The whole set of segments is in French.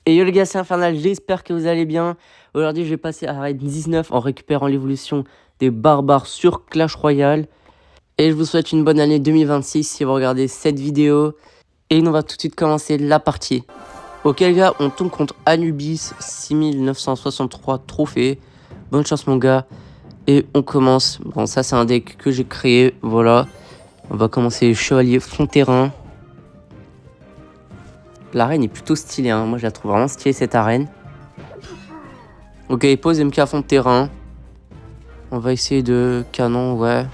Et yo les gars, c'est Infernal, j'espère que vous allez bien. Aujourd'hui, je vais passer à Raid 19 en récupérant l'évolution des barbares sur Clash Royale. Et je vous souhaite une bonne année 2026 si vous regardez cette vidéo. Et on va tout de suite commencer la partie. Ok les gars, on tombe contre Anubis, 6963 trophées. Bonne chance mon gars. Et on commence. Bon, ça c'est un deck que j'ai créé, voilà. On va commencer Chevalier Fond Terrain. L'arène est plutôt stylée, hein. Moi je la trouve vraiment stylée cette arène. Ok, il pose MK à fond de terrain. On va essayer de canon, ouais.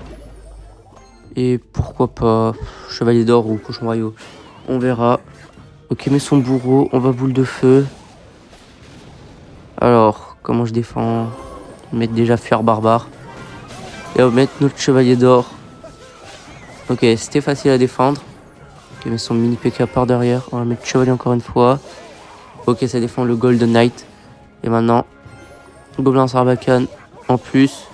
Et pourquoi pas Chevalier d'or ou Cochon Royaux. On verra. Ok, mais son bourreau, on va boule de feu. Alors, comment je défends? On va mettre déjà Fer Barbare. Et on va mettre notre Chevalier d'or. Ok, c'était facile à défendre. Ok, mais son mini PK par derrière. On va mettre Chevalier encore une fois. Ok, ça défend le Golden Knight. Et maintenant, Gobelin Sarbacane en plus.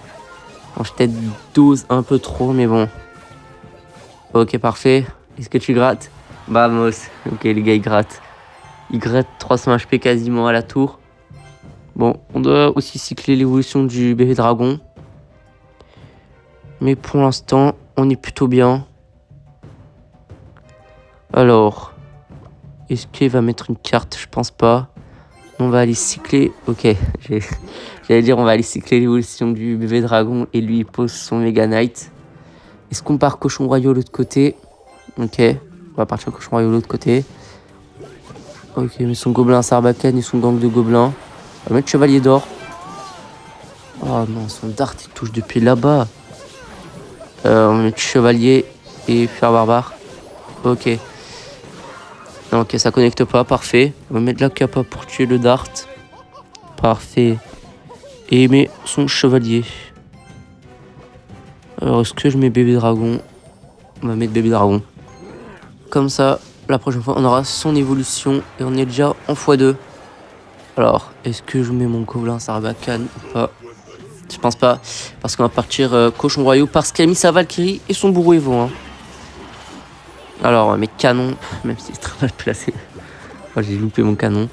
Bon, je peut-être dose un peu trop, mais bon. Ok, parfait. Est-ce que tu grattes? Vamos. Ok, les gars, ils grattent. Ils grattent 300 HP quasiment à la tour. Bon, on doit aussi cycler l'évolution du bébé dragon. Mais pour l'instant, on est plutôt bien. Alors, est-ce qu'il va mettre une carte? Je pense pas. On va aller cycler. Ok, j'allais dire on va aller cycler l'évolution du bébé dragon et lui il pose son Mega Knight. Est-ce qu'on part Cochon Royaux de l'autre côté? Ok, on va partir Cochon Royaux de l'autre côté. Ok, mais son gobelin Sarbacane et son gang de gobelins. On va mettre Chevalier d'or. Oh non, son dart il touche depuis là-bas. On va mettre Chevalier et Fer Barbare. Ok. Ok, ça connecte pas, parfait. On va mettre la capa pour tuer le dart. Parfait. Et met son chevalier. Alors, est-ce que je mets bébé dragon? On va mettre bébé dragon. Comme ça, la prochaine fois, on aura son évolution. Et on est déjà en x2. Alors, est-ce que je mets mon gobelin Sarbacane ou pas? Je pense pas. Parce qu'on va partir Cochon Royaux. Parce qu'il a mis sa Valkyrie et son bourreau Evo. Hein. Alors, on va mettre canon. Même si c'est très mal placé. Oh, j'ai loupé mon canon.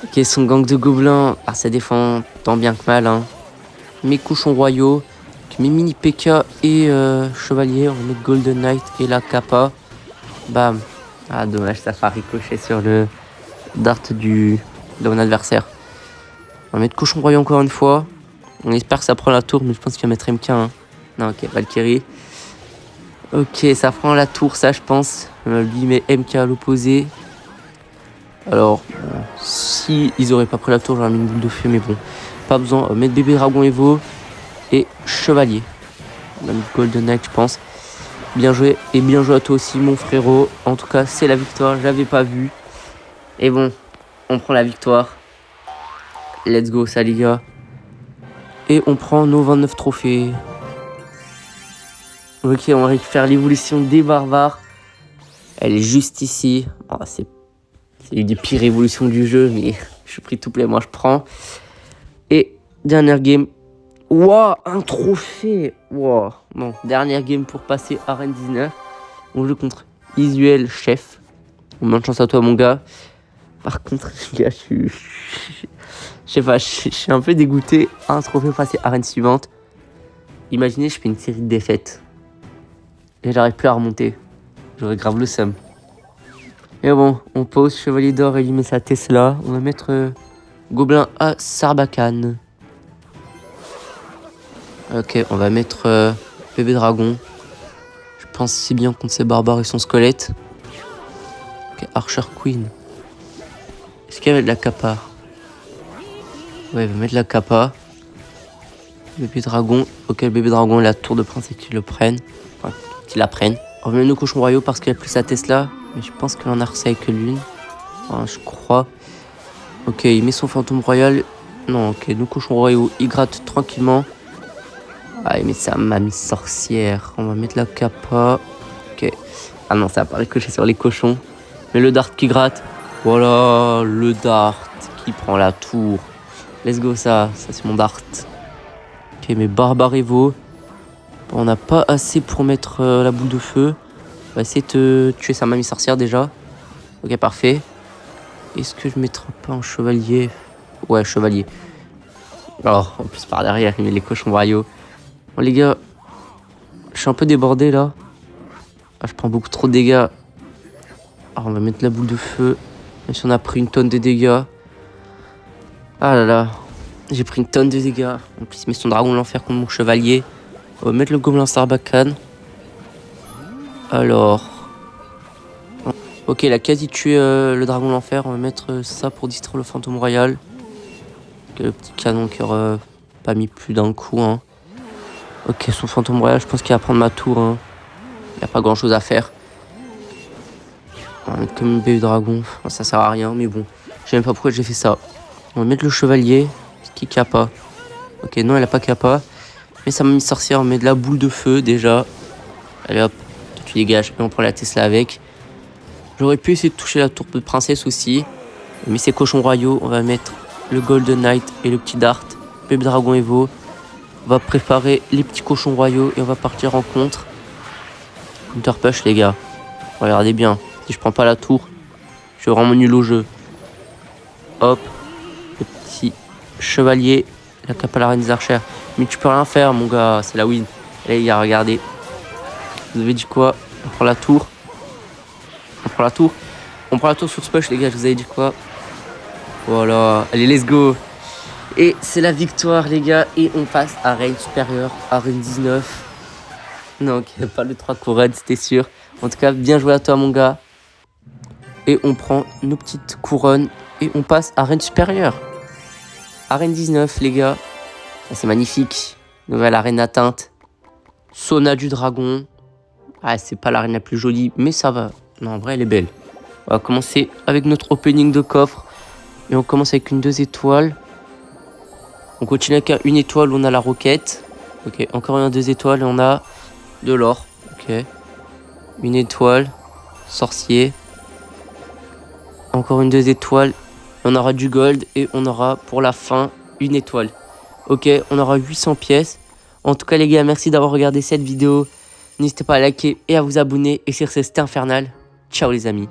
Ok, son gang de gobelins. Ah, ça défend tant bien que mal. Hein. Mes Cochons Royaux. Mes mini PK et chevalier. On va mettre Golden Knight et la Kappa. Bam. Ah, dommage, ça fait ricocher sur le dart de mon adversaire. On va mettre Cochon Royaux encore une fois. On espère que ça prend la tour, mais je pense qu'il va mettre MK. Hein. Non, ok, Valkyrie. Ok, ça prend la tour, ça, je pense. Lui met MK à l'opposé. Alors, bon, si ils auraient pas pris la tour, j'aurais mis une boule de feu, mais bon. Pas besoin. On va mettre bébé dragon Evo et chevalier. On va mettre Golden Knight, je pense. Bien joué. Et bien joué à toi aussi, mon frérot. En tout cas, c'est la victoire. Je l'avais pas vu. Et bon, on prend la victoire. Let's go, ça, les gars. Et on prend nos 29 trophées. Ok, on récupère l'évolution des barbares. Elle est juste ici. Oh, c'est une des pires évolutions du jeu, mais je suis pris tout play, moi je prends. Et dernière game. Wow, un trophée. Wow. Bon, dernière game pour passer Arène 19. On joue contre Isuel Chef. Bonne chance à toi, mon gars. Par contre, les gars, je sais pas, je suis un peu dégoûté. Un trophée pour passer Arène suivante. Imaginez, je fais une série de défaites. Et j'arrive plus à remonter. J'aurais grave le seum. Et bon, on pose Chevalier d'or et lui met sa Tesla. On va mettre Gobelin à Sarbacane. Ok, on va mettre bébé dragon. Je pense si bien contre ces barbares et son squelette. Ok, Archer Queen. Est-ce qu'il y avait de la capa? Ouais, il va mettre la capa. Bébé dragon. Ok, le bébé dragon et la tour de prince et qu'ils le prennent. Enfin, qu'ils la prennent. On va mettre nos cochons royaux parce qu'il a plus sa Tesla. Mais je pense qu'il en a reçu avec l'une. Enfin, je crois. Ok, il met son fantôme royal. Non, ok, nos cochons royaux, ils grattent tranquillement. Ah, il met sa mamie sorcière. On va mettre la capa. Ok. Ah non, ça a pas ricoché sur les cochons. Mais le dart qui gratte. Voilà, le dart qui prend la tour. Let's go, ça c'est mon dart. Ok, mais Barbare Evo. On n'a pas assez pour mettre la boule de feu. On va essayer de tuer sa mamie sorcière déjà. Ok, parfait. Est-ce que je mettrai pas un chevalier? Ouais, chevalier. Alors, en plus par derrière, il met les cochons royaux. Bon les gars, je suis un peu débordé là. Ah, je prends beaucoup trop de dégâts. Alors on va mettre la boule de feu. Même si on a pris une tonne de dégâts. Ah là là. J'ai pris une tonne de dégâts. En plus il met son dragon de l'enfer contre mon chevalier. On va mettre le gobelin Sarbacane. Alors. Ok, il a quasi tué le dragon de l'enfer. On va mettre ça pour distraire le fantôme royal. Okay, le petit canon qui aura pas mis plus d'un coup. Hein. Ok, son fantôme royal, je pense qu'il va prendre ma tour. Hein. Il n'y a pas grand chose à faire. On va mettre comme une bébé dragon. Enfin, ça sert à rien, mais bon. Je sais même pas pourquoi j'ai fait ça. On va mettre le chevalier. Qui kappa. Ok, non, elle a pas kappa. Mais ça m'a mis sorcière. On met de la boule de feu déjà. Allez hop, tu dégages. Et on prend la Tesla avec. J'aurais pu essayer de toucher la tour de princesse aussi. Mais ces cochons royaux, on va mettre le Golden Knight et le petit Dart. Bébé dragon Evo. On va préparer les petits cochons royaux et on va partir en contre. Counter push les gars. Regardez bien. Si je prends pas la tour, je suis vraiment nul au jeu. Hop. Le petit chevalier. La cape à la reine des archères. Mais tu peux rien faire mon gars. C'est la win. Et les gars, regardez. Vous avez dit quoi? On prend la tour. On prend la tour. On prend la tour sur ce push les gars. Je vous avais dit quoi? Voilà. Allez, let's go. Et c'est la victoire les gars. Et on passe à reine supérieure. À reine 19. Non, ok, pas le 3 couronnes, c'était sûr. En tout cas, bien joué à toi mon gars. Et on prend nos petites couronnes. Et on passe à reine supérieure. Arène 19 les gars. C'est magnifique. Nouvelle arène atteinte. Sauna du dragon. Ah, c'est pas l'arène la plus jolie, mais ça va. Non, en vrai, elle est belle. On va commencer avec notre opening de coffre. Et on commence avec une 2 étoiles. On continue avec une étoile où on a la roquette. Ok, encore une 2 étoiles et on a de l'or. Ok. Une étoile. Sorcier. Encore une 2 étoiles. On aura du gold et on aura pour la fin une étoile. Ok, on aura 800 pièces. En tout cas les gars, merci d'avoir regardé cette vidéo. N'hésitez pas à liker et à vous abonner. Et sur ce, c'était Infernal. Ciao les amis.